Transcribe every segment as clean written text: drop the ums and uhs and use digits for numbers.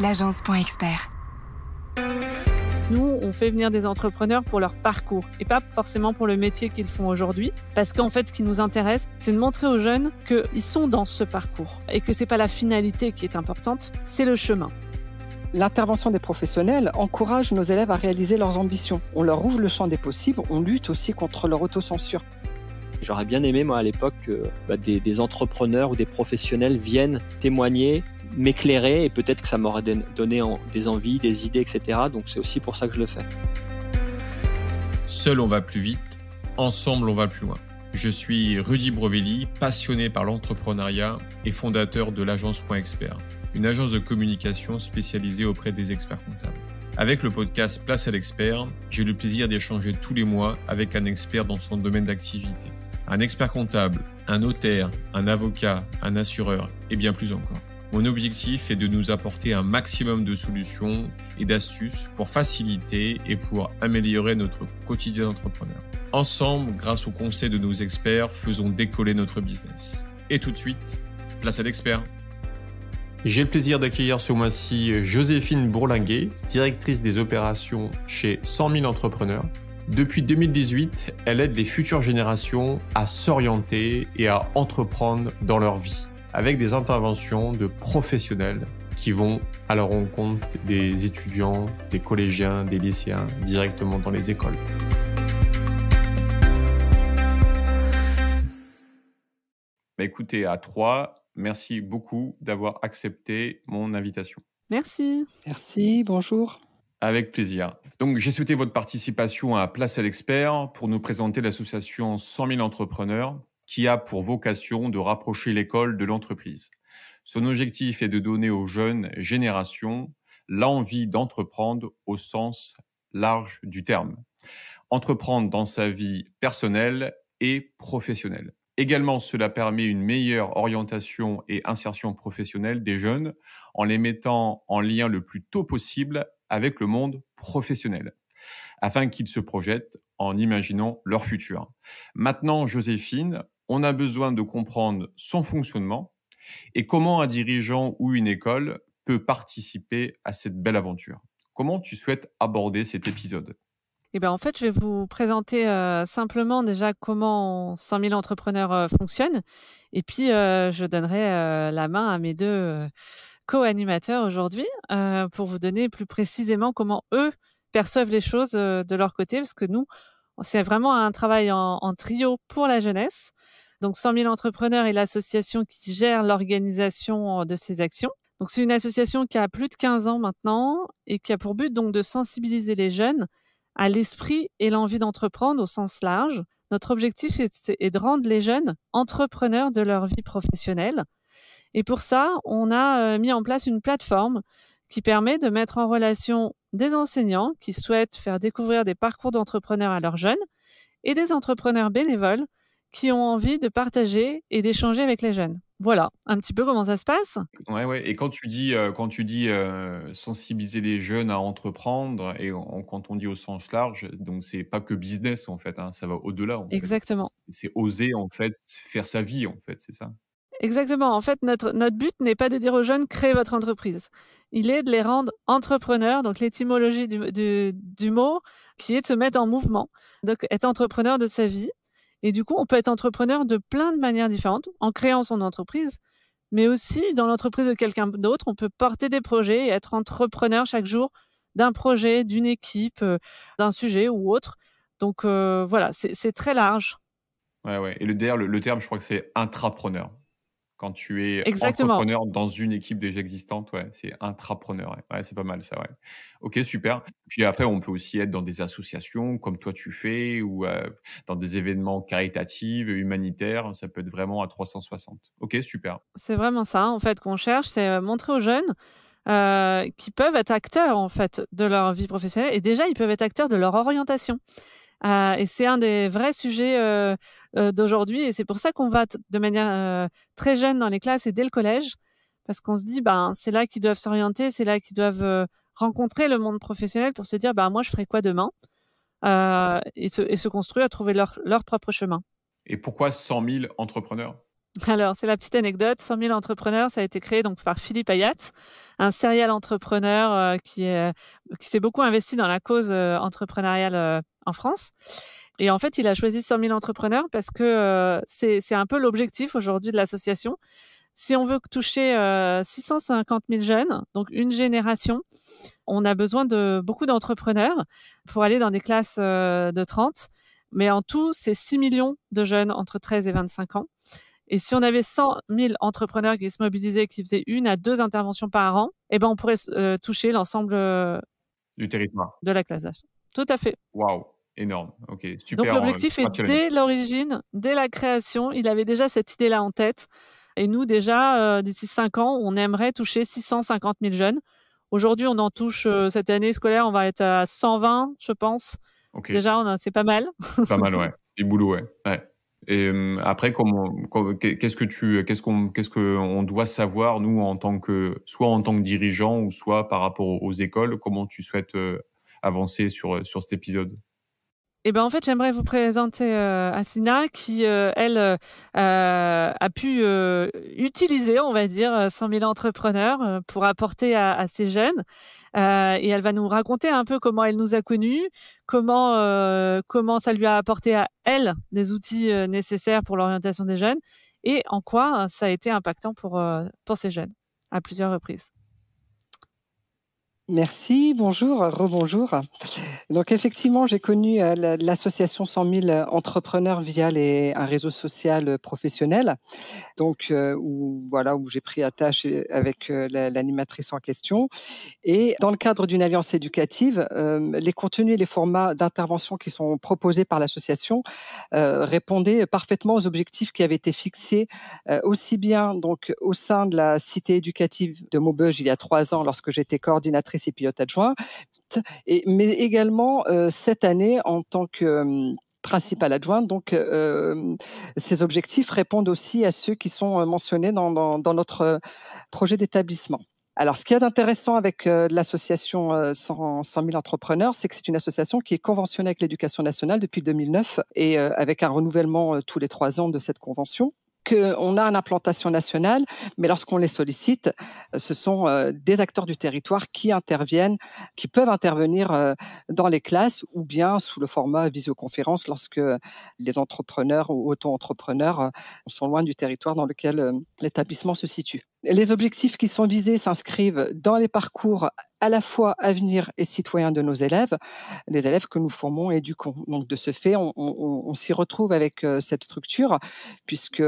l'agence.expert. Nous, on fait venir des entrepreneurs pour leur parcours et pas forcément pour le métier qu'ils font aujourd'hui. Parce qu'en fait, ce qui nous intéresse, c'est de montrer aux jeunes qu'ils sont dans ce parcours et que c'est pas la finalité qui est importante, c'est le chemin. L'intervention des professionnels encourage nos élèves à réaliser leurs ambitions. On leur ouvre le champ des possibles, on lutte aussi contre leur autocensure. J'aurais bien aimé, moi, à l'époque, que des entrepreneurs ou des professionnels viennent témoigner, m'éclairer, et peut-être que ça m'aurait donné des envies, des idées, etc. Donc c'est aussi pour ça que je le fais. Seul on va plus vite, ensemble on va plus loin. Je suis Rudy Brovelli, passionné par l'entrepreneuriat et fondateur de l'agence.expert, une agence de communication spécialisée auprès des experts comptables. Avec le podcast Place à l'expert, j'ai le plaisir d'échanger tous les mois avec un expert dans son domaine d'activité. Un expert comptable, un notaire, un avocat, un assureur et bien plus encore. Mon objectif est de nous apporter un maximum de solutions et d'astuces pour faciliter et pour améliorer notre quotidien d'entrepreneur. Ensemble, grâce aux conseils de nos experts, faisons décoller notre business. Et tout de suite, place à l'expert. J'ai le plaisir d'accueillir ce mois-ci Joséphine Bourlinguet, directrice des opérations chez 100 000 entrepreneurs. Depuis 2018, elle aide les futures générations à s'orienter et à entreprendre dans leur vie, avec des interventions de professionnels qui vont à la rencontre des étudiants, des collégiens, des lycéens, directement dans les écoles. Écoutez, à 3, merci beaucoup d'avoir accepté mon invitation. Merci. Merci, bonjour. Avec plaisir. Donc, j'ai souhaité votre participation à Place à l'expert pour nous présenter l'association 100 000 entrepreneurs qui a pour vocation de rapprocher l'école de l'entreprise. Son objectif est de donner aux jeunes générations l'envie d'entreprendre au sens large du terme. Entreprendre dans sa vie personnelle et professionnelle. Également, cela permet une meilleure orientation et insertion professionnelle des jeunes en les mettant en lien le plus tôt possible avec le monde professionnel, afin qu'ils se projettent en imaginant leur futur. Maintenant, Joséphine, on a besoin de comprendre son fonctionnement et comment un dirigeant ou une école peut participer à cette belle aventure. Comment tu souhaites aborder cet épisode ? En fait, je vais vous présenter simplement déjà comment 100 000 entrepreneurs fonctionnent. Et puis, je donnerai la main à mes deux co-animateurs aujourd'hui pour vous donner plus précisément comment eux perçoivent les choses de leur côté. Parce que nous, c'est vraiment un travail en trio pour la jeunesse. Donc, 100 000 entrepreneurs est l'association qui gère l'organisation de ces actions. Donc, c'est une association qui a plus de 15 ans maintenant et qui a pour but donc de sensibiliser les jeunes à l'esprit et l'envie d'entreprendre au sens large. Notre objectif est de rendre les jeunes entrepreneurs de leur vie professionnelle. Et pour ça, on a mis en place une plateforme qui permet de mettre en relation des enseignants qui souhaitent faire découvrir des parcours d'entrepreneurs à leurs jeunes et des entrepreneurs bénévoles qui ont envie de partager et d'échanger avec les jeunes. Voilà, un petit peu comment ça se passe. Ouais. Et quand tu dis sensibiliser les jeunes à entreprendre, et quand on dit au sens large, donc c'est pas que business en fait, hein, ça va au-delà. Exactement. C'est oser en fait faire sa vie en fait, c'est ça. Exactement. En fait, notre but n'est pas de dire aux jeunes créez votre entreprise. Il est de les rendre entrepreneurs. Donc l'étymologie du mot qui est de se mettre en mouvement. Donc être entrepreneur de sa vie. Et du coup, on peut être entrepreneur de plein de manières différentes en créant son entreprise, mais aussi dans l'entreprise de quelqu'un d'autre, on peut porter des projets et être entrepreneur chaque jour d'un projet, d'une équipe, d'un sujet ou autre. Donc voilà, c'est très large. Ouais. Et le terme, je crois que c'est intrapreneur. Quand tu es Exactement. Entrepreneur dans une équipe déjà existante, ouais, c'est intrapreneur. Ouais, c'est pas mal ça, ouais. Ok, super. Puis après, on peut aussi être dans des associations comme toi tu fais ou dans des événements caritatifs, humanitaires. Ça peut être vraiment à 360. Ok, super. C'est vraiment ça, en fait, qu'on cherche, c'est montrer aux jeunes qui peuvent être acteurs, en fait, de leur vie professionnelle. Et déjà, ils peuvent être acteurs de leur orientation. Et c'est un des vrais sujets d'aujourd'hui. Et c'est pour ça qu'on va de manière très jeune dans les classes et dès le collège, parce qu'on se dit, c'est là qu'ils doivent s'orienter, c'est là qu'ils doivent rencontrer le monde professionnel pour se dire, moi, je ferai quoi demain et se construire, trouver leur propre chemin. Et pourquoi 100 000 entrepreneurs ? Alors, c'est la petite anecdote. 100 000 entrepreneurs, ça a été créé donc par Philippe Ayat, un serial entrepreneur qui s'est beaucoup investi dans la cause entrepreneuriale en France. Et en fait, il a choisi 100 000 entrepreneurs parce que c'est un peu l'objectif aujourd'hui de l'association. Si on veut toucher 650 000 jeunes, donc une génération, on a besoin de beaucoup d'entrepreneurs pour aller dans des classes de 30. Mais en tout, c'est 6 millions de jeunes entre 13 et 25 ans. Et si on avait 100 000 entrepreneurs qui se mobilisaient, qui faisaient 1 à 2 interventions par an, eh ben on pourrait toucher l'ensemble du territoire de la classe d'âge. Tout à fait. Waouh, énorme. Ok, super. Donc l'objectif est dès l'origine, dès la création, il avait déjà cette idée-là en tête. Et nous, déjà, d'ici 5 ans, on aimerait toucher 650 000 jeunes. Aujourd'hui, on en touche, cette année scolaire, on va être à 120, je pense. Okay. Déjà, c'est pas mal. Pas mal, ouais. Du boulot, ouais. Et après, qu'est-ce qu'on doit savoir, nous, soit en tant que dirigeant ou soit par rapport aux écoles, comment tu souhaites avancer sur cet épisode? Eh ben en fait, j'aimerais vous présenter Asina qui, elle, a pu utiliser, on va dire, 100 000 entrepreneurs pour apporter à ces jeunes. Et elle va nous raconter un peu comment elle nous a connus, comment ça lui a apporté à elle des outils nécessaires pour l'orientation des jeunes et en quoi ça a été impactant pour ces jeunes à plusieurs reprises. Merci, bonjour, rebonjour. Donc effectivement, j'ai connu l'association 100 000 entrepreneurs via un réseau social professionnel, donc où j'ai pris attache avec l'animatrice en question. Et dans le cadre d'une alliance éducative, les contenus et les formats d'intervention qui sont proposés par l'association répondaient parfaitement aux objectifs qui avaient été fixés aussi bien donc au sein de la cité éducative de Maubeuge il y a 3 ans lorsque j'étais coordinatrice et pilote adjoint, mais également cette année en tant que principale adjointe. Donc, ces objectifs répondent aussi à ceux qui sont mentionnés dans notre projet d'établissement. Alors, ce qu'il y a d'intéressant avec l'association 100 000 entrepreneurs, c'est que c'est une association qui est conventionnée avec l'Éducation nationale depuis 2009 et avec un renouvellement tous les 3 ans de cette convention. On a une implantation nationale, mais lorsqu'on les sollicite, ce sont des acteurs du territoire qui interviennent, qui peuvent intervenir dans les classes ou bien sous le format visioconférence lorsque les entrepreneurs ou auto-entrepreneurs sont loin du territoire dans lequel l'établissement se situe. Les objectifs qui sont visés s'inscrivent dans les parcours à la fois avenir et citoyens de nos élèves, les élèves que nous formons et éduquons. Donc de ce fait, on s'y retrouve avec cette structure puisque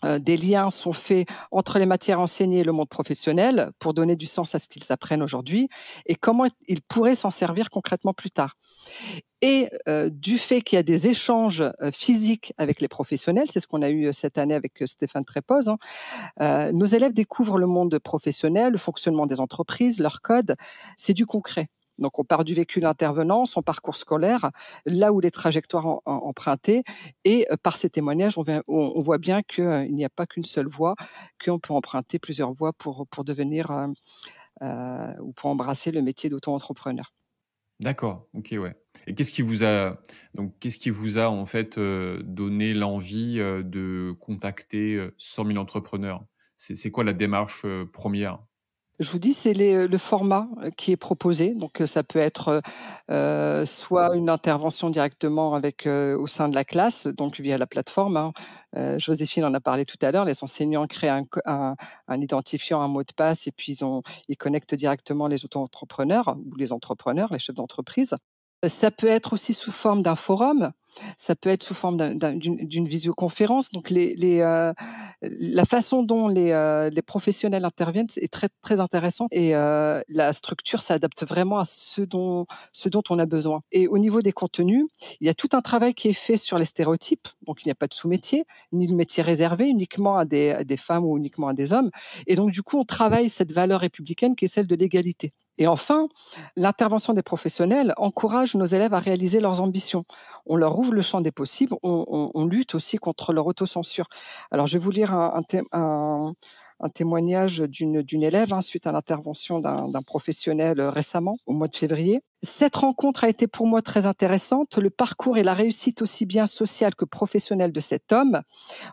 des liens sont faits entre les matières enseignées et le monde professionnel pour donner du sens à ce qu'ils apprennent aujourd'hui et comment ils pourraient s'en servir concrètement plus tard. Et du fait qu'il y a des échanges physiques avec les professionnels, c'est ce qu'on a eu cette année avec Stéphane Trépoz, nos élèves découvrent le monde professionnel, le fonctionnement des entreprises, leurs codes, c'est du concret. Donc, on part du vécu de l'intervenant, son parcours scolaire, là où les trajectoires empruntées, et par ces témoignages, on voit bien qu'il n'y a pas qu'une seule voie, qu'on peut emprunter plusieurs voies pour devenir ou pour embrasser le métier d'auto-entrepreneur. D'accord, ok, ouais. Et qu'est-ce qui vous a en fait donné l'envie de contacter 100 000 entrepreneurs? C'est quoi la démarche première? Je vous dis, c'est le format qui est proposé. Donc, ça peut être soit une intervention directement au sein de la classe, donc via la plateforme. Joséphine en a parlé tout à l'heure. Les enseignants créent un identifiant, un mot de passe, et puis ils connectent directement les auto-entrepreneurs ou les entrepreneurs, les chefs d'entreprise. Ça peut être aussi sous forme d'un forum, ça peut être sous forme d'une visioconférence. Donc la façon dont les professionnels interviennent est très très intéressant et la structure s'adapte vraiment à ce dont on a besoin. Et au niveau des contenus, il y a tout un travail qui est fait sur les stéréotypes. Donc il n'y a pas de sous-métier ni de métier réservé uniquement à des femmes ou uniquement à des hommes. Et donc du coup on travaille cette valeur républicaine qui est celle de l'égalité. Et enfin, l'intervention des professionnels encourage nos élèves à réaliser leurs ambitions. On leur ouvre le champ des possibles, on lutte aussi contre leur autocensure. Alors, je vais vous lire un un témoignage d'une élève suite à l'intervention d'un professionnel récemment, au mois de février. Cette rencontre a été pour moi très intéressante. Le parcours et la réussite aussi bien sociale que professionnelle de cet homme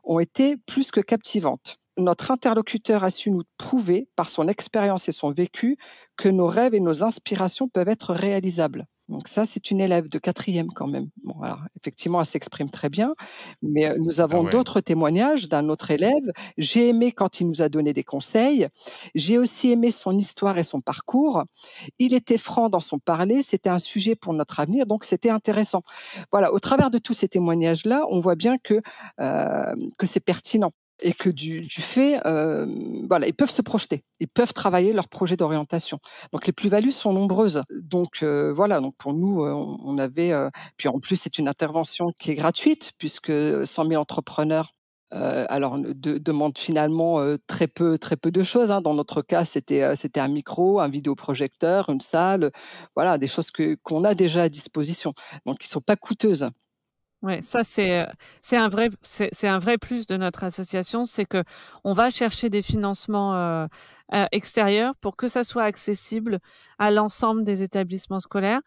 ont été plus que captivantes. Notre interlocuteur a su nous prouver, par son expérience et son vécu, que nos rêves et nos inspirations peuvent être réalisables. Donc ça, c'est une élève de 4e quand même. Bon, alors, effectivement, elle s'exprime très bien, mais nous avons d'autres témoignages d'un autre élève. J'ai aimé quand il nous a donné des conseils. J'ai aussi aimé son histoire et son parcours. Il était franc dans son parler. C'était un sujet pour notre avenir, donc c'était intéressant. Voilà, au travers de tous ces témoignages-là, on voit bien que c'est pertinent. Et que du fait, ils peuvent se projeter, ils peuvent travailler leur projet d'orientation. Donc les plus-values sont nombreuses. Donc donc pour nous, on avait. Puis en plus, c'est une intervention qui est gratuite puisque 100 000 entrepreneurs. Demandent finalement très peu de choses. Dans notre cas, c'était un micro, un vidéoprojecteur, une salle, voilà, des choses qu'on a déjà à disposition. Donc qui sont pas coûteuses. Ouais, ça c'est un vrai plus de notre association, c'est que on va chercher des financements extérieurs pour que ça soit accessible à l'ensemble des établissements scolaires.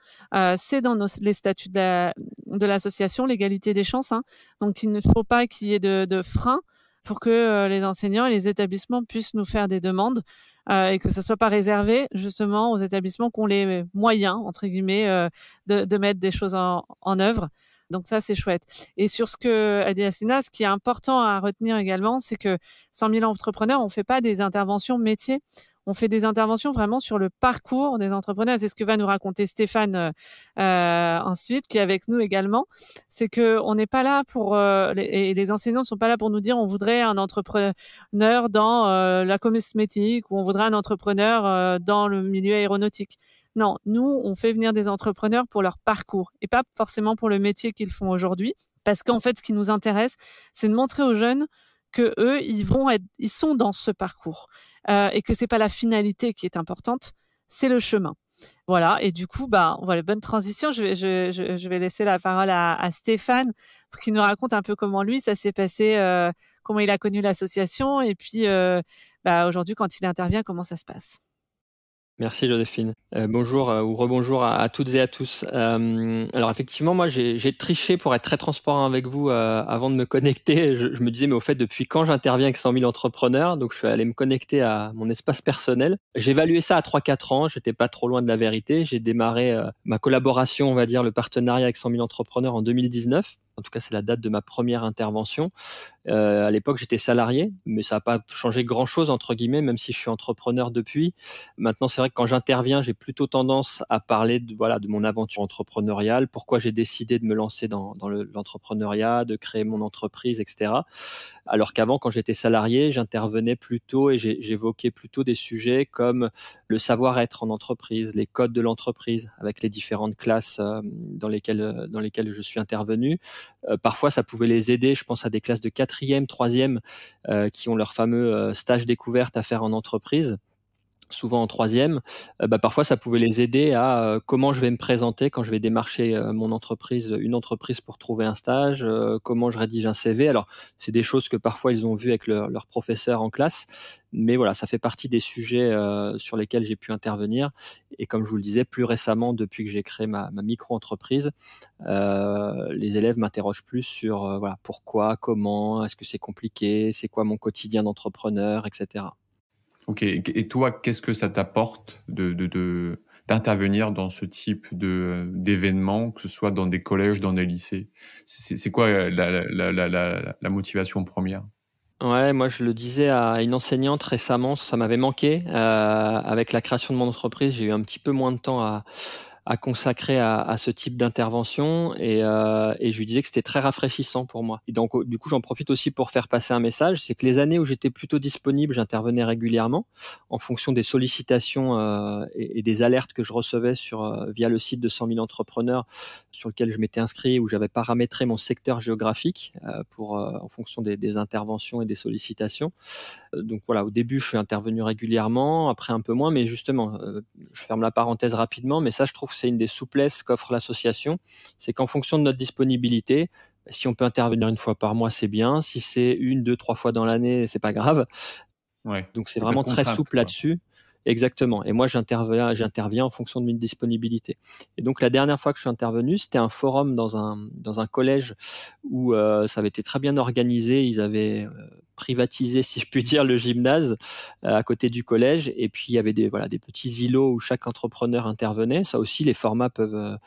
C'est dans les statuts de l'association, l'égalité des chances. Donc il ne faut pas qu'il y ait de frein pour que les enseignants et les établissements puissent nous faire des demandes et que ça soit pas réservé justement aux établissements qui ont les moyens entre guillemets de mettre des choses en œuvre. Donc ça, c'est chouette. Et sur ce que a dit Hasina, ce qui est important à retenir également, c'est que 100 000 entrepreneurs, on fait pas des interventions métiers. On fait des interventions vraiment sur le parcours des entrepreneurs. C'est ce que va nous raconter Stéphane ensuite, qui est avec nous également. C'est que on n'est pas là pour et les enseignants ne sont pas là pour nous dire on voudrait un entrepreneur dans la cosmétique ou on voudrait un entrepreneur dans le milieu aéronautique. Non, nous, on fait venir des entrepreneurs pour leur parcours et pas forcément pour le métier qu'ils font aujourd'hui. Parce qu'en fait, ce qui nous intéresse, c'est de montrer aux jeunes que eux, ils sont dans ce parcours et que c'est pas la finalité qui est importante, c'est le chemin. Voilà. Et du coup, voilà, bonne transition. Je vais laisser la parole à Stéphane pour qu'il nous raconte un peu comment lui ça s'est passé, comment il a connu l'association et puis aujourd'hui quand il intervient, comment ça se passe. Merci Joséphine. Bonjour ou rebonjour à toutes et à tous. Alors effectivement, moi j'ai triché pour être très transparent avec vous avant de me connecter. Je me disais mais au fait depuis quand j'interviens avec 100 000 entrepreneurs, donc je suis allé me connecter à mon espace personnel. J'ai évalué ça à 3-4 ans, j'étais pas trop loin de la vérité. J'ai démarré ma collaboration, on va dire le partenariat avec 100 000 entrepreneurs en 2019. En tout cas, c'est la date de ma première intervention. À l'époque, j'étais salarié, mais ça n'a pas changé grand-chose, entre guillemets, même si je suis entrepreneur depuis. Maintenant, c'est vrai que quand j'interviens, j'ai plutôt tendance à parler de mon aventure entrepreneuriale, pourquoi j'ai décidé de me lancer dans l'entrepreneuriat, de créer mon entreprise, etc. Alors qu'avant, quand j'étais salarié, j'intervenais plutôt et j'évoquais plutôt des sujets comme le savoir-être en entreprise, les codes de l'entreprise, avec les différentes classes dans lesquelles je suis intervenu. Parfois, ça pouvait les aider. Je pense à des classes de 4e, 3e qui ont leur fameux stage découverte à faire en entreprise. Souvent en 3e, parfois ça pouvait les aider à comment je vais me présenter quand je vais démarcher une entreprise pour trouver un stage, comment je rédige un CV. Alors c'est des choses que parfois ils ont vues avec leur professeur en classe, mais voilà, ça fait partie des sujets sur lesquels j'ai pu intervenir. Et comme je vous le disais, plus récemment, depuis que j'ai créé ma micro-entreprise, les élèves m'interrogent plus sur pourquoi, comment, est-ce que c'est compliqué, c'est quoi mon quotidien d'entrepreneur, etc. Ok. Et toi, qu'est-ce que ça t'apporte d'intervenir dans ce type d'événements, que ce soit dans des collèges, dans des lycées? C'est quoi la motivation première? Ouais, moi je le disais à une enseignante récemment, ça m'avait manqué. Avec la création de mon entreprise, j'ai eu un petit peu moins de temps à consacrer à ce type d'intervention et je lui disais que c'était très rafraîchissant pour moi. Et donc du coup, j'en profite aussi pour faire passer un message, c'est que les années où j'étais plutôt disponible, j'intervenais régulièrement en fonction des sollicitations et des alertes que je recevais via le site de 100 000 entrepreneurs sur lequel je m'étais inscrit, où j'avais paramétré mon secteur géographique en fonction des interventions et des sollicitations. Donc voilà, au début, je suis intervenu régulièrement, après un peu moins, mais justement, je ferme la parenthèse rapidement, mais ça, je trouve que c'est une des souplesses qu'offre l'association, c'est qu'en fonction de notre disponibilité, si on peut intervenir une fois par mois, c'est bien. Si c'est 1, 2, 3 fois dans l'année, c'est pas grave. Ouais. Donc c'est vraiment très souple quoi. Là-dessus. Exactement. Et moi, j'interviens en fonction de mes disponibilités. Et donc, la dernière fois que je suis intervenu, c'était un forum dans un collège où ça avait été très bien organisé. Ils avaient privatisé, si je puis dire, le gymnase à côté du collège. Et puis, il y avait des petits îlots où chaque entrepreneur intervenait. Ça aussi, les formats peuvent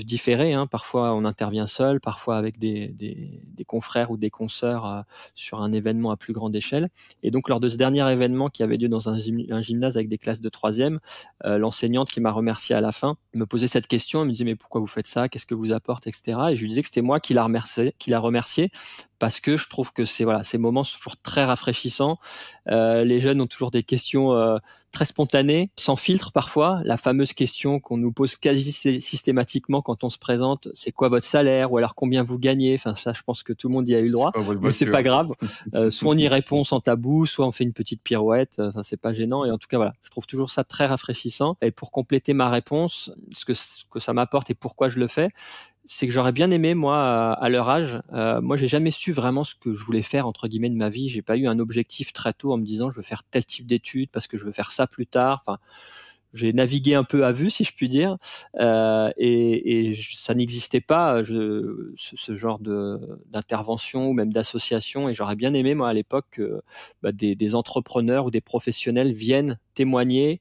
différer. Hein. Parfois, on intervient seul, parfois avec des confrères ou des consoeurs sur un événement à plus grande échelle. Et donc, lors de ce dernier événement qui avait lieu dans un gymnase avec des classes de 3e, l'enseignante qui m'a remercié à la fin me posait cette question. Elle me disait, mais pourquoi vous faites ça? Qu'est-ce que vous apporte, etc. Et je lui disais que c'était moi qui l'a remercié parce que je trouve que ces moments sont toujours très rafraîchissants. Les jeunes ont toujours des questions très spontanées, sans filtre parfois. La fameuse question qu'on nous pose quasi systématiquement quand on se présente, c'est quoi votre salaire? Ou alors combien vous gagnez? Enfin, ça, je pense que tout le monde y a eu le droit, mais c'est pas grave. Soit on y répond sans tabou, soit on fait une petite pirouette. Enfin, c'est pas gênant. Et en tout cas, voilà, je trouve toujours ça très rafraîchissant. Et pour compléter ma réponse, ce que ça m'apporte et pourquoi je le fais, c'est que j'aurais bien aimé, moi, à leur âge, moi, j'ai jamais su vraiment ce que je voulais faire, entre guillemets, de ma vie. J'ai pas eu un objectif très tôt en me disant, je veux faire tel type d'études parce que je veux faire ça plus tard. Enfin, j'ai navigué un peu à vue, si je puis dire, et ça n'existait pas, ce genre d'intervention ou même d'association. Et j'aurais bien aimé, moi, à l'époque, que des entrepreneurs ou des professionnels viennent témoigner,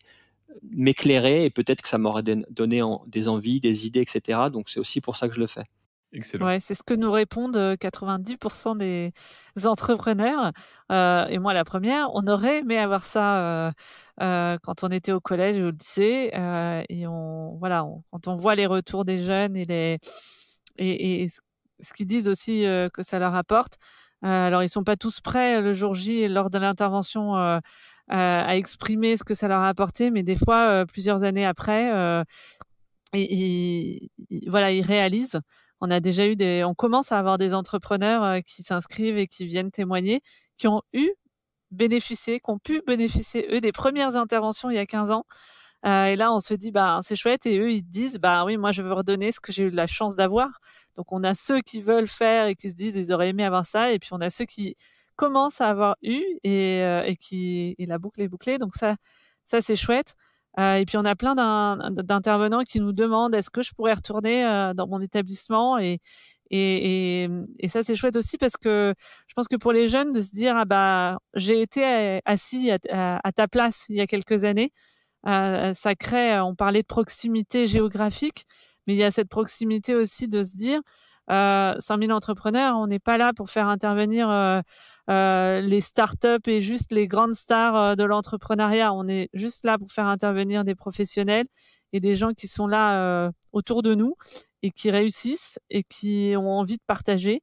m'éclairer, et peut-être que ça m'aurait donné des envies, des idées, etc. Donc c'est aussi pour ça que je le fais. Excellent. Ouais, c'est ce que nous répondent 90% des entrepreneurs. Et moi, la première, on aurait aimé avoir ça quand on était au collège ou au lycée. Et quand on voit les retours des jeunes et ce qu'ils disent aussi que ça leur apporte. Alors, ils sont pas tous prêts le jour J lors de l'intervention à exprimer ce que ça leur a apporté, mais des fois, plusieurs années après, ils réalisent. On commence à avoir des entrepreneurs qui s'inscrivent et qui viennent témoigner, qui ont pu bénéficier, eux, des premières interventions il y a 15 ans. Et là, on se dit, c'est chouette. Et eux, ils disent, oui, moi, je veux redonner ce que j'ai eu la chance d'avoir. Donc, on a ceux qui veulent faire et qui se disent, ils auraient aimé avoir ça. Et puis, on a ceux qui commencent à avoir eu et la boucle est bouclée. Donc, ça c'est chouette. Et puis, on a plein d'intervenants qui nous demandent, est-ce que je pourrais retourner dans mon établissement? Et ça, c'est chouette aussi parce que je pense que pour les jeunes, de se dire, j'ai été assis à ta place il y a quelques années, ça crée, on parlait de proximité géographique, mais il y a cette proximité aussi de se dire, 100 000 entrepreneurs, on n'est pas là pour faire intervenir les startups et juste les grandes stars de l'entrepreneuriat. On est juste là pour faire intervenir des professionnels et des gens qui sont là autour de nous et qui réussissent et qui ont envie de partager.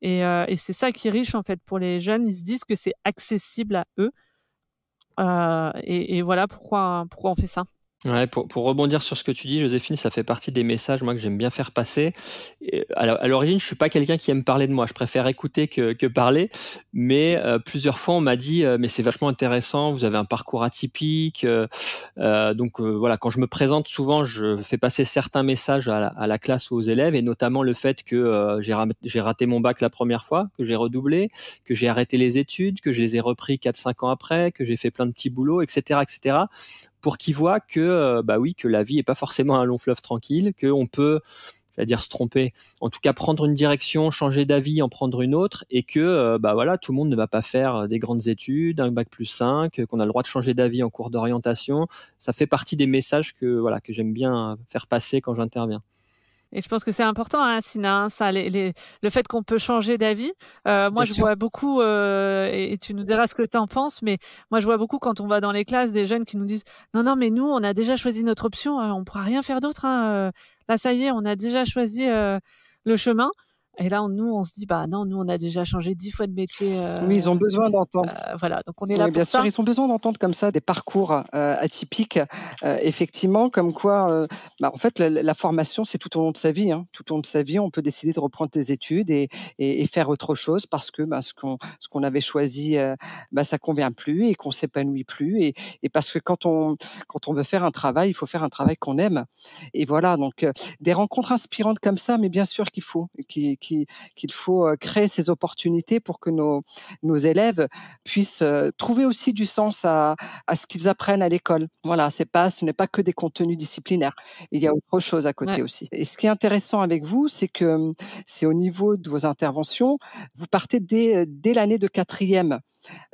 Et c'est ça qui est riche en fait pour les jeunes. Ils se disent que c'est accessible à eux. Et voilà pourquoi on fait ça. Ouais, pour rebondir sur ce que tu dis, Joséphine, ça fait partie des messages, moi, que j'aime bien faire passer. Et à l'origine, je suis pas quelqu'un qui aime parler de moi. Je préfère écouter que parler. Mais plusieurs fois, on m'a dit, mais c'est vachement intéressant. Vous avez un parcours atypique. Donc voilà, quand je me présente, souvent, je fais passer certains messages à la classe ou aux élèves, et notamment le fait que j'ai raté mon bac la première fois, que j'ai redoublé, que j'ai arrêté les études, que je les ai repris 4-5 ans après, que j'ai fait plein de petits boulots, etc., etc. Pour qu'ils voient que que la vie est pas forcément un long fleuve tranquille, qu'on peut, se tromper, en tout cas prendre une direction, changer d'avis, en prendre une autre, et que tout le monde ne va pas faire des grandes études, un bac plus 5, qu'on a le droit de changer d'avis en cours d'orientation. Ça fait partie des messages que j'aime bien faire passer quand j'interviens. Et je pense que c'est important, Sina, ça, le fait qu'on peut changer d'avis. Moi, je vois beaucoup, et tu nous diras ce que tu en penses, mais moi, je vois beaucoup quand on va dans les classes des jeunes qui nous disent « Non, mais nous, on a déjà choisi notre option, on ne pourra rien faire d'autre. Là, ça y est, on a déjà choisi le chemin. » Et là, on se dit, non, nous, on a déjà changé 10 fois de métier. Oui, ils ont besoin d'entendre. Voilà, donc on est là pour bien ça. Sûr, ils ont besoin d'entendre comme ça des parcours atypiques, effectivement, comme quoi, en fait, la formation, c'est tout au long de sa vie. Tout au long de sa vie, on peut décider de reprendre des études et faire autre chose parce que ce qu'on avait choisi, ça convient plus et qu'on s'épanouit plus. Et parce que quand on veut faire un travail, il faut faire un travail qu'on aime. Et voilà, donc des rencontres inspirantes comme ça, mais bien sûr qu'il faut qu'il faut créer ces opportunités pour que nos élèves puissent trouver aussi du sens à ce qu'ils apprennent à l'école. Voilà, ce n'est pas que des contenus disciplinaires. Il y a autre chose à côté aussi. Et ce qui est intéressant avec vous, c'est que c'est au niveau de vos interventions, vous partez dès l'année de 4e.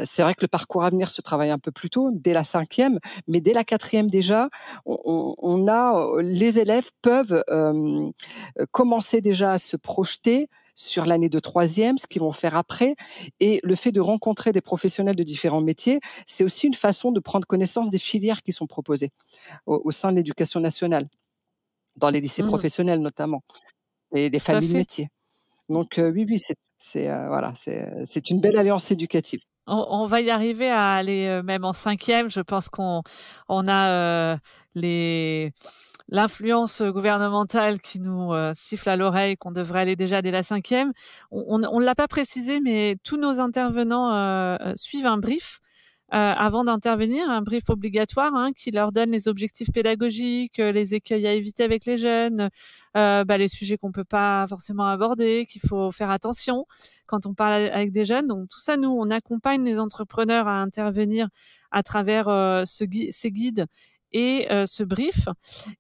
C'est vrai que le parcours à venir se travaille un peu plus tôt, dès la 5e, mais dès la 4e déjà, les élèves peuvent commencer déjà à se projeter sur l'année de 3e, ce qu'ils vont faire après. Et le fait de rencontrer des professionnels de différents métiers, c'est aussi une façon de prendre connaissance des filières qui sont proposées au sein de l'éducation nationale, dans les lycées professionnels notamment, et les familles de métiers. Donc oui, c'est une belle alliance éducative. On va y arriver à aller même en 5e. Je pense qu'on a l'influence gouvernementale qui nous siffle à l'oreille qu'on devrait aller déjà dès la 5e. On l'a pas précisé, mais tous nos intervenants suivent un brief avant d'intervenir, un brief obligatoire qui leur donne les objectifs pédagogiques, les écueils à éviter avec les jeunes, les sujets qu'on peut pas forcément aborder, qu'il faut faire attention quand on parle avec des jeunes. Donc tout ça, nous, on accompagne les entrepreneurs à intervenir à travers ces guides et ce brief.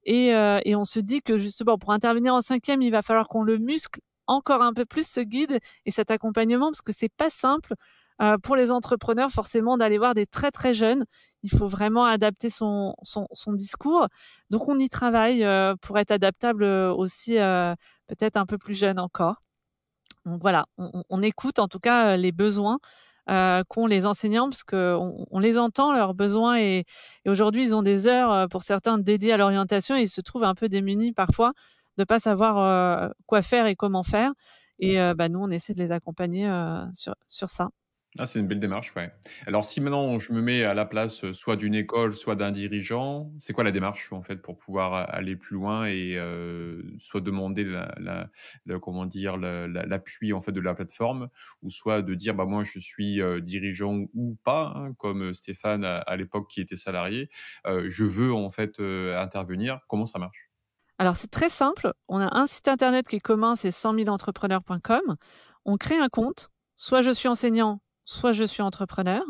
Et on se dit que justement, pour intervenir en 5e, il va falloir qu'on le muscle encore un peu plus, ce guide et cet accompagnement, parce que c'est pas simple pour les entrepreneurs forcément d'aller voir des très très jeunes. Il faut vraiment adapter son discours. Donc on y travaille pour être adaptable aussi peut-être un peu plus jeune encore. Donc voilà, on écoute en tout cas les besoins qu'ont les enseignants, parce que on les entend, leurs besoins, et aujourd'hui ils ont des heures pour certains dédiées à l'orientation et ils se trouvent un peu démunis parfois de pas savoir quoi faire et comment faire. Et nous on essaie de les accompagner sur ça. Ah, c'est une belle démarche, ouais. Alors, si maintenant je me mets à la place soit d'une école, soit d'un dirigeant, c'est quoi la démarche en fait pour pouvoir aller plus loin et soit demander l'appui en fait de la plateforme, ou soit de dire moi je suis dirigeant ou pas, comme Stéphane à l'époque qui était salarié, je veux en fait intervenir. Comment ça marche? Alors c'est très simple. On a un site internet qui est commun, c'est 100 000entrepreneurs.com. On crée un compte. Soit je suis enseignant, soit je suis entrepreneur.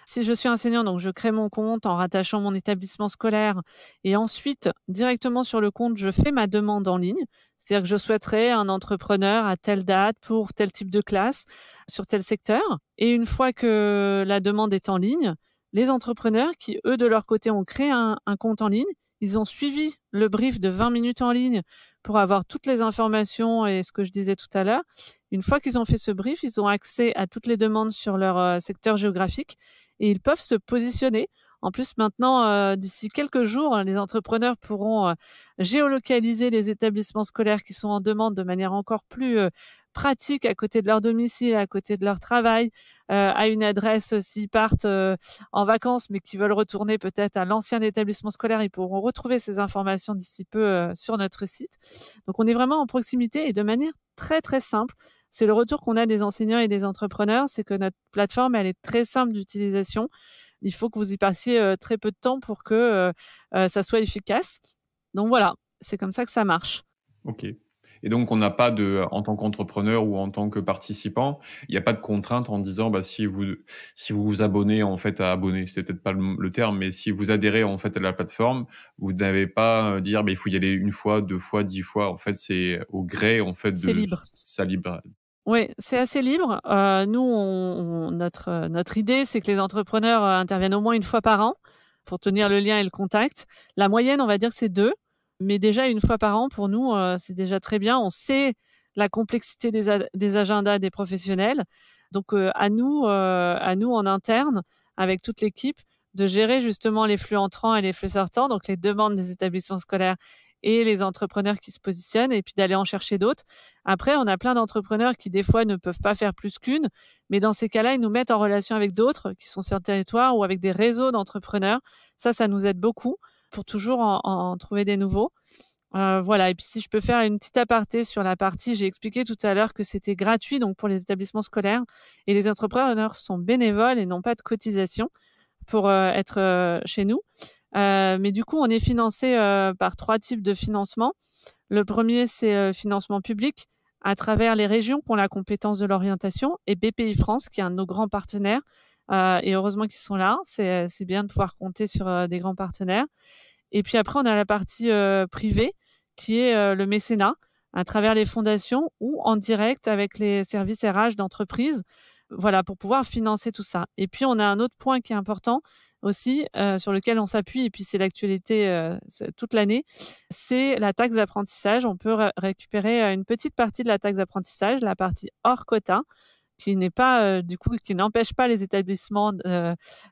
Si je suis enseignant, donc je crée mon compte en rattachant mon établissement scolaire, et ensuite, directement sur le compte, je fais ma demande en ligne. C'est-à-dire que je souhaiterais un entrepreneur à telle date pour tel type de classe sur tel secteur. Et une fois que la demande est en ligne, les entrepreneurs qui, eux, de leur côté, ont créé un compte en ligne, ils ont suivi le brief de 20 minutes en ligne pour avoir toutes les informations et ce que je disais tout à l'heure. Une fois qu'ils ont fait ce brief, ils ont accès à toutes les demandes sur leur secteur géographique et ils peuvent se positionner. En plus, maintenant, d'ici quelques jours, les entrepreneurs pourront géolocaliser les établissements scolaires qui sont en demande de manière encore plus pratique, à côté de leur domicile, à côté de leur travail, à une adresse s'ils partent en vacances mais qui veulent retourner peut-être à l'ancien établissement scolaire. Ils pourront retrouver ces informations d'ici peu sur notre site. Donc, on est vraiment en proximité et de manière très, très simple. C'est le retour qu'on a des enseignants et des entrepreneurs, c'est que notre plateforme, elle est très simple d'utilisation. Il faut que vous y passiez très peu de temps pour que ça soit efficace. Donc voilà, c'est comme ça que ça marche. Ok. Et donc, on n'a pas en tant qu'entrepreneur ou en tant que participant, il n'y a pas de contrainte en disant, si vous vous abonnez en fait à abonner, c'était peut-être pas le terme, mais si vous adhérez en fait à la plateforme, vous n'avez pas à dire, il faut y aller 1 fois, 2 fois, 10 fois. En fait, c'est au gré en fait c'est libre. Ça libre. Oui, c'est assez libre. Nous, notre idée, c'est que les entrepreneurs interviennent au moins 1 fois par an pour tenir le lien et le contact. La moyenne, on va dire que c'est 2. Mais déjà 1 fois par an, pour nous, c'est déjà très bien. On sait la complexité des agendas des professionnels. Donc, à nous en interne, avec toute l'équipe, de gérer justement les flux entrants et les flux sortants, donc les demandes des établissements scolaires et les entrepreneurs qui se positionnent, et puis d'aller en chercher d'autres. Après, on a plein d'entrepreneurs qui, des fois, ne peuvent pas faire plus qu'une, mais dans ces cas-là, ils nous mettent en relation avec d'autres qui sont sur le territoire ou avec des réseaux d'entrepreneurs. Ça nous aide beaucoup pour toujours en trouver des nouveaux. Voilà. Et puis, si je peux faire une petite aparté sur la partie, j'ai expliqué tout à l'heure que c'était gratuit donc pour les établissements scolaires, et les entrepreneurs sont bénévoles et n'ont pas de cotisation pour être chez nous. Mais du coup, on est financé par 3 types de financement. Le premier, c'est financement public. à travers les régions qui ont la compétence de l'orientation et BPI France, qui est un de nos grands partenaires. Et heureusement qu'ils sont là. C'est bien de pouvoir compter sur des grands partenaires. Et puis après, on a la partie privée, qui est le mécénat, à travers les fondations ou en direct avec les services RH d'entreprise, voilà, pour pouvoir financer tout ça. Et puis, on a un autre point qui est important aussi, sur lequel on s'appuie, et puis c'est l'actualité toute l'année, c'est la taxe d'apprentissage. On peut récupérer une petite partie de la taxe d'apprentissage, la partie hors quota, qui n'est pas qui n'empêche pas les établissements,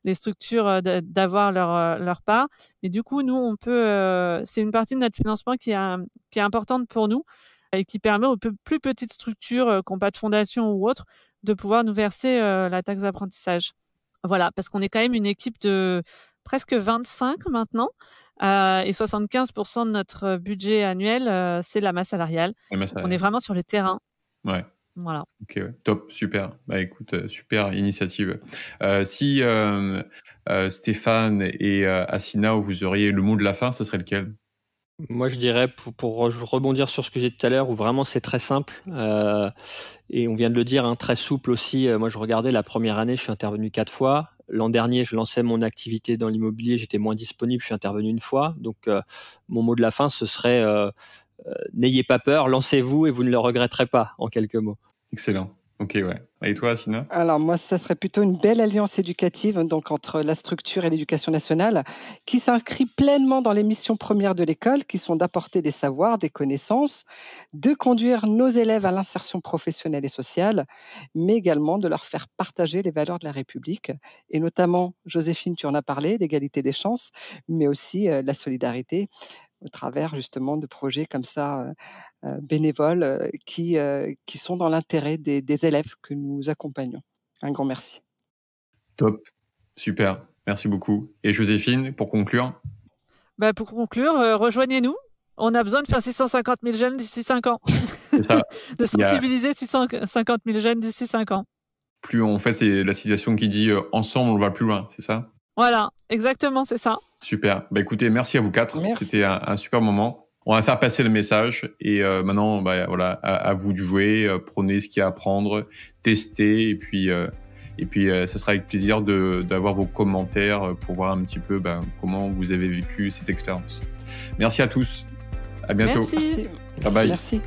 les structures d'avoir leur part. Mais du coup, nous, on peut, c'est une partie de notre financement qui est importante pour nous et qui permet aux plus petites structures qui n'ont pas de fondation ou autre de pouvoir nous verser la taxe d'apprentissage. Voilà, parce qu'on est quand même une équipe de presque 25 maintenant, et 75% de notre budget annuel, c'est la masse salariale. On est vraiment sur le terrain. Ouais. Voilà. Ok, ouais. Top, super. Bah écoute, super initiative. Si Stéphane et Asina, vous auriez le mot de la fin, ce serait lequel? Moi, je dirais, pour rebondir sur ce que j'ai dit tout à l'heure, où vraiment c'est très simple, et on vient de le dire, hein, très souple aussi. Moi, je regardais la première année, je suis intervenu 4 fois. L'an dernier, je lançais mon activité dans l'immobilier, j'étais moins disponible, je suis intervenu 1 fois. Donc, mon mot de la fin, ce serait n'ayez pas peur, lancez-vous et vous ne le regretterez pas, en quelques mots. Excellent. Ok, ouais. Et toi, Asina? Alors moi, ça serait plutôt une belle alliance éducative, donc entre la structure et l'éducation nationale, qui s'inscrit pleinement dans les missions premières de l'école, qui sont d'apporter des savoirs, des connaissances, de conduire nos élèves à l'insertion professionnelle et sociale, mais également de leur faire partager les valeurs de la République, et notamment, Joséphine, tu en as parlé, l'égalité des chances, mais aussi la solidarité, au travers justement de projets comme ça bénévoles qui sont dans l'intérêt des élèves que nous accompagnons. Un grand merci. Top, super, merci beaucoup. Et Joséphine, pour conclure? Pour conclure, rejoignez-nous. On a besoin de faire 650 000 jeunes d'ici 5 ans. C'est ça. De sensibiliser 650 000 jeunes d'ici 5 ans. Plus on fait, c'est la citation qui dit ensemble on va plus loin, c'est ça? Voilà, exactement, c'est ça. Super. Écoutez, merci à vous 4. Merci. C'était un super moment. On va faire passer le message et maintenant, voilà, à vous de jouer. Prenez ce qu'il y a à prendre, testez et puis, ça sera avec plaisir d'avoir vos commentaires pour voir un petit peu comment vous avez vécu cette expérience. Merci à tous. À bientôt. Merci. Bye bye. Merci.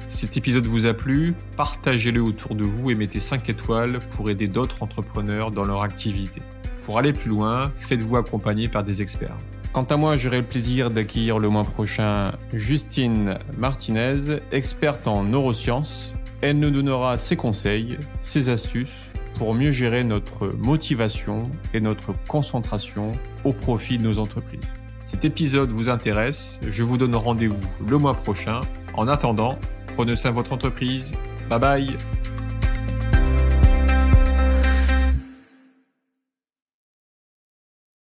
Si cet épisode vous a plu, partagez-le autour de vous et mettez 5 étoiles pour aider d'autres entrepreneurs dans leur activité. Pour aller plus loin, faites-vous accompagner par des experts. Quant à moi, j'aurai le plaisir d'accueillir le mois prochain Justine Martinez, experte en neurosciences. Elle nous donnera ses conseils, ses astuces pour mieux gérer notre motivation et notre concentration au profit de nos entreprises. Cet épisode vous intéresse, je vous donne rendez-vous le mois prochain. En attendant, prenez soin de votre entreprise. Bye bye.